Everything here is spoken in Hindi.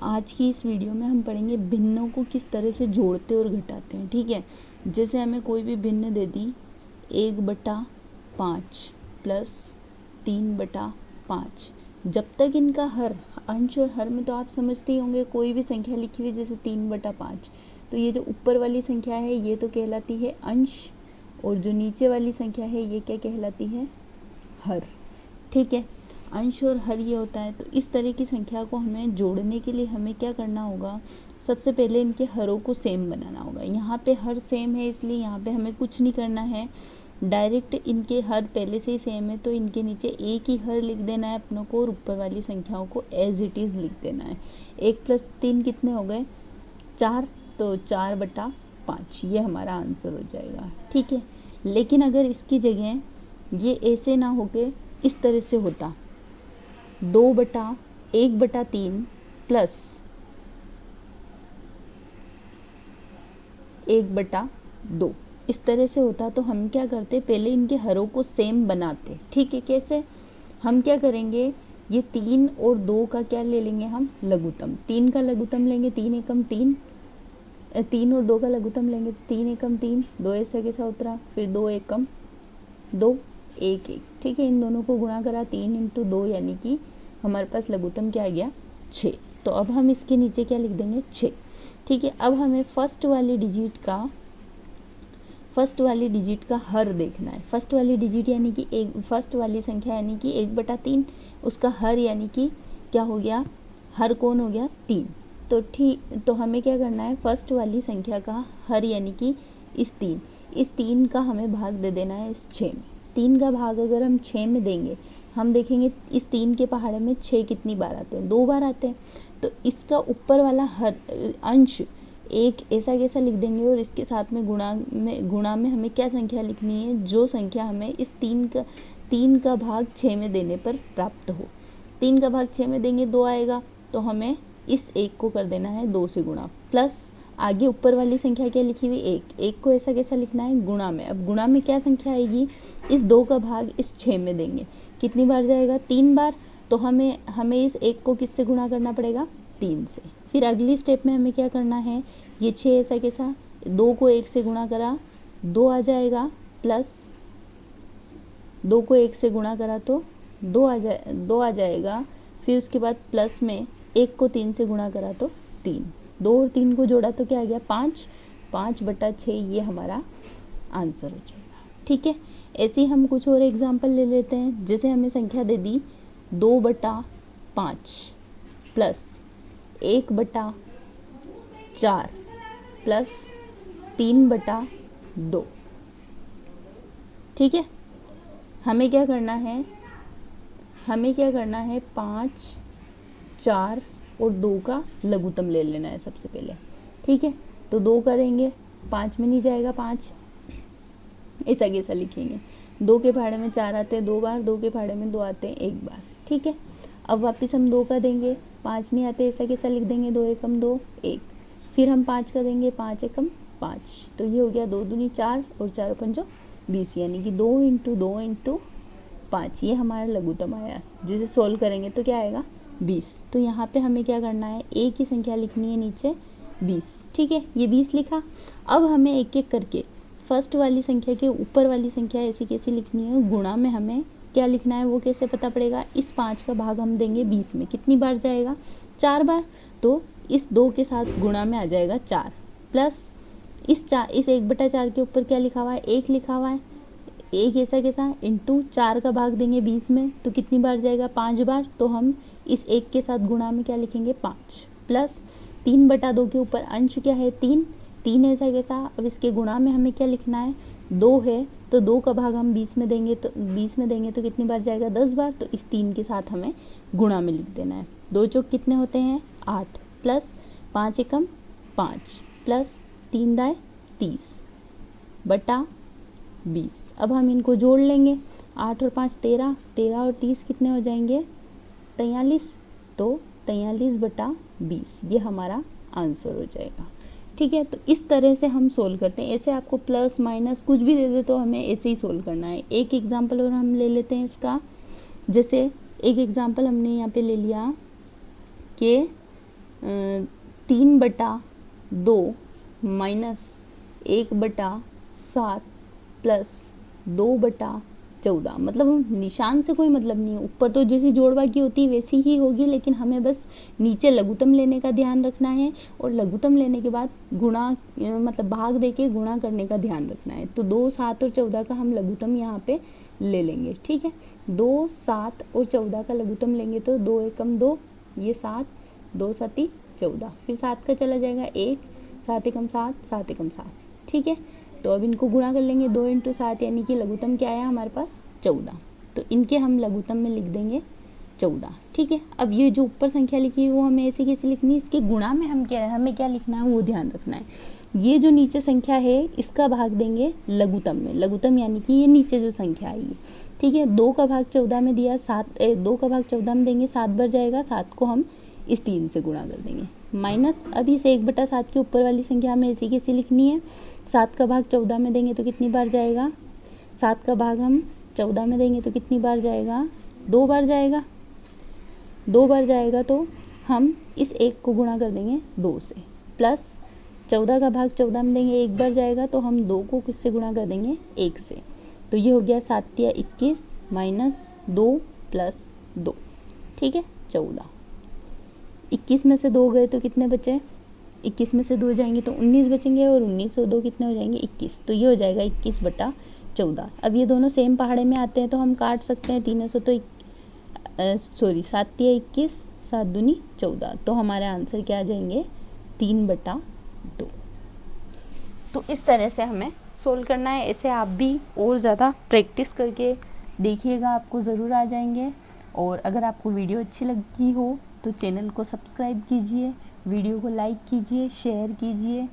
आज की इस वीडियो में हम पढ़ेंगे भिन्नों को किस तरह से जोड़ते और घटाते हैं। ठीक है, जैसे हमें कोई भी भिन्न दे दी 1/5 प्लस 3/5, जब तक इनका हर, अंश और हर में तो आप समझते ही होंगे, कोई भी संख्या लिखी हुई जैसे 3/5, तो ये जो ऊपर वाली संख्या है ये तो कहलाती है अंश, और जो नीचे वाली संख्या है ये क्या कहलाती है, हर। ठीक है, अंश और हर ये होता है। तो इस तरह की संख्या को हमें जोड़ने के लिए हमें क्या करना होगा, सबसे पहले इनके हरों को सेम बनाना होगा। यहाँ पे हर सेम है इसलिए यहाँ पे हमें कुछ नहीं करना है, डायरेक्ट इनके हर पहले से ही सेम है तो इनके नीचे एक ही हर लिख देना है अपनों को, और ऊपर वाली संख्याओं को एज इट इज़ लिख देना है। 1 + 3 कितने हो गए, 4, तो 4/5 ये हमारा आंसर हो जाएगा। ठीक है, लेकिन अगर इसकी जगह ये ऐसे ना होके इस तरह से होता, 1/3 प्लस 1/2 इस तरह से होता, तो हम क्या करते, पहले इनके हरों को सेम बनाते। ठीक है, कैसे, हम क्या करेंगे, ये 3 और 2 का क्या ले लेंगे हम, लघुत्तम। 3 का लघुत्तम लेंगे, 3 एकम 3, 3 और 2 का लघुत्तम लेंगे, 3 एकम 3, 2 ऐसा कैसा उतरा, फिर 2 एकम 2, 1 1। ठीक है, इन दोनों को गुणा करा, 3 × 2 यानी कि हमारे पास लघुत्तम क्या आ गया, 6। तो अब हम इसके नीचे क्या लिख देंगे, 6। ठीक है, अब हमें फर्स्ट वाली डिजिट का हर देखना है। फर्स्ट वाली डिजिट यानी कि फर्स्ट वाली संख्या यानी कि 1/3, उसका हर यानी कि क्या हो गया, हर कौन हो गया, 3। तो ठीक, तो हमें क्या करना है, फर्स्ट वाली संख्या का हर यानी कि इस 3 का हमें भाग दे देना है इस 6 में। 3 का भाग अगर हम 6 में देंगे, हम देखेंगे इस 3 के पहाड़े में 6 कितनी बार आते हैं, 2 बार आते हैं। तो इसका ऊपर वाला हर अंश एक ऐसा कैसा लिख देंगे, और इसके साथ में गुणा में हमें क्या संख्या लिखनी है, जो संख्या हमें इस 3 का भाग 6 में देने पर प्राप्त हो। 3 का भाग 6 में देंगे 2 आएगा, तो हमें इस 1 को कर देना है 2 से गुणा, प्लस आगे ऊपर वाली संख्या क्या लिखी हुई, 1 को ऐसा कैसा लिखना है, गुणा में। अब गुणा में क्या संख्या आएगी, इस 2 का भाग इस 6 में देंगे, कितनी बार जाएगा, 3 बार। तो हमें इस 1 को किससे गुणा करना पड़ेगा, 3 से। फिर अगली स्टेप में हमें क्या करना है, ये 6 ऐसा कैसा, 2 को 1 से गुणा करा 2 आ जाएगा, प्लस 2 को 1 से गुणा करा तो 2 आ जाएगा। फिर उसके बाद प्लस में 1 को 3 से गुणा करा तो 3, 2 और 3 को जोड़ा तो क्या आ गया, 5, 5/6 ये हमारा आंसर हो जाएगा। ठीक है, ऐसे ही हम कुछ और एग्जाम्पल ले लेते हैं। जैसे हमें संख्या दे दी 2/5 प्लस 1/4 प्लस 3/2। ठीक है, हमें क्या करना है, 5, 4 और 2 का लघुत्तम ले लेना है सबसे पहले। ठीक है, तो 2 करेंगे, 5 में नहीं जाएगा, 5 ऐसा कैसा लिखेंगे, 2 के पहाड़े में 4 आते हैं 2 बार, 2 के पहाड़े में 2 आते हैं 1 बार। ठीक है, अब वापस हम 2 का देंगे, 5 नहीं आते, ऐसा कैसा लिख देंगे, 2 एकम 2 1। फिर हम 5 का देंगे, 5 एकम 5, तो ये हो गया 2 दूनी 4 और 4 पंजो 20, यानी कि 2 × 2 × 5 ये हमारा लघुत्तम आया, जिसे सोल्व करेंगे तो क्या आएगा, 20। तो यहाँ पे हमें क्या करना है, एक ही संख्या लिखनी है नीचे, 20। ठीक है, ये 20 लिखा। अब हमें एक एक करके फर्स्ट वाली संख्या के ऊपर वाली संख्या ऐसी कैसी लिखनी है, गुणा में हमें क्या लिखना है वो कैसे पता पड़ेगा, इस 5 का भाग हम देंगे 20 में, कितनी बार जाएगा, 4 बार। तो इस 2 के साथ गुणा में आ जाएगा 4, प्लस इस 1/4 के ऊपर क्या लिखा हुआ है, 1 लिखा हुआ है, 1 ऐसा कैसा, इंटू 4 का भाग देंगे 20 में, तो कितनी बार जाएगा, 5 बार। तो हम इस 1 के साथ गुणा में क्या लिखेंगे, 5, प्लस 3/2 के ऊपर अंश क्या है, 3 ऐसा कैसा। अब इसके गुणा में हमें क्या लिखना है, 2 है, तो 2 का भाग हम 20 में देंगे, तो कितनी बार जाएगा, 10 बार। तो इस 3 के साथ हमें गुणा में लिख देना है। 2 चौक कितने होते हैं, 8, प्लस 5 एकम 5, प्लस 3 दाएँ 30/20। अब हम इनको जोड़ लेंगे, 8 और 5 13, 13 और 30 कितने हो जाएंगे, 43। तो 43/20 ये हमारा आंसर हो जाएगा। ठीक है, तो इस तरह से हम सोल्व करते हैं। ऐसे आपको प्लस माइनस कुछ भी दे दे तो हमें ऐसे ही सोल्व करना है। एक एग्जांपल और हम ले लेते हैं इसका। जैसे एक एग्जांपल हमने यहाँ पे ले लिया कि 3/2 माइनस 1/7 प्लस 2/14, मतलब निशान से कोई मतलब नहीं है, ऊपर तो जैसी जोड़वा की होती है वैसी ही होगी, लेकिन हमें बस नीचे लघुत्तम लेने का ध्यान रखना है और लघुत्तम लेने के बाद गुणा मतलब भाग देके गुणा करने का ध्यान रखना है। तो 2, 7 और 14 का हम लघुत्तम यहाँ पे ले लेंगे, ठीक है। 2, 7 और 14 का लघुत्तम लेंगे तो 2 एकम 2, ये 7, 2 7 14, फिर 7 का चला जाएगा 1, 7 एकम 7, 7 एकम 7, ठीक है। तो अब इनको गुणा कर लेंगे, 2 × 7 यानी कि लघुत्तम क्या आया हमारे पास 14, तो इनके हम लघुत्तम में लिख देंगे 14, ठीक है। अब ये जो ऊपर संख्या लिखी है वो हमें ऐसे कैसे लिखनी है, इसके गुणा में हमें क्या लिखना है वो ध्यान रखना है। ये जो नीचे संख्या है इसका भाग देंगे लघुत्तम में, लघुत्तम यानी कि ये नीचे जो संख्या आई है, ठीक है। 2 का भाग 14 में दिया, 2 का भाग 14 में देंगे, 7 बार जाएगा, 7 को हम इस 3 से गुणा कर देंगे, माइनस अब इस 1/7 के ऊपर वाली संख्या हमें ऐसी कैसी लिखनी है, 7 का भाग 14 में देंगे तो कितनी बार जाएगा, 7 का भाग हम 14 में देंगे तो कितनी बार जाएगा, 2 बार जाएगा, 2 बार जाएगा तो हम इस 1 को गुणा कर देंगे 2 से, प्लस 14 का भाग 14 में देंगे, 1 बार जाएगा तो हम 2 को किससे गुणा कर देंगे 1 से, तो ये हो गया 7 या 21 माइनस 2 प्लस 2, ठीक है 14। 21 में से 2 गए तो कितने बचे, 21 में से 2 जाएंगे तो 19 बचेंगे, और 19 और 2 कितने हो जाएंगे 21, तो ये हो जाएगा 21/14। अब ये दोनों सेम पहाड़े में आते हैं तो हम काट सकते हैं, 300 तो 7 या 21, 7 दूनी 14, तो हमारे आंसर क्या आ जाएंगे 3/2। तो इस तरह से हमें सोल्व करना है। ऐसे आप भी और ज़्यादा प्रैक्टिस करके देखिएगा, आपको ज़रूर आ जाएंगे। और अगर आपको वीडियो अच्छी लगी हो तो चैनल को सब्सक्राइब कीजिए, वीडियो को लाइक कीजिए, शेयर कीजिए।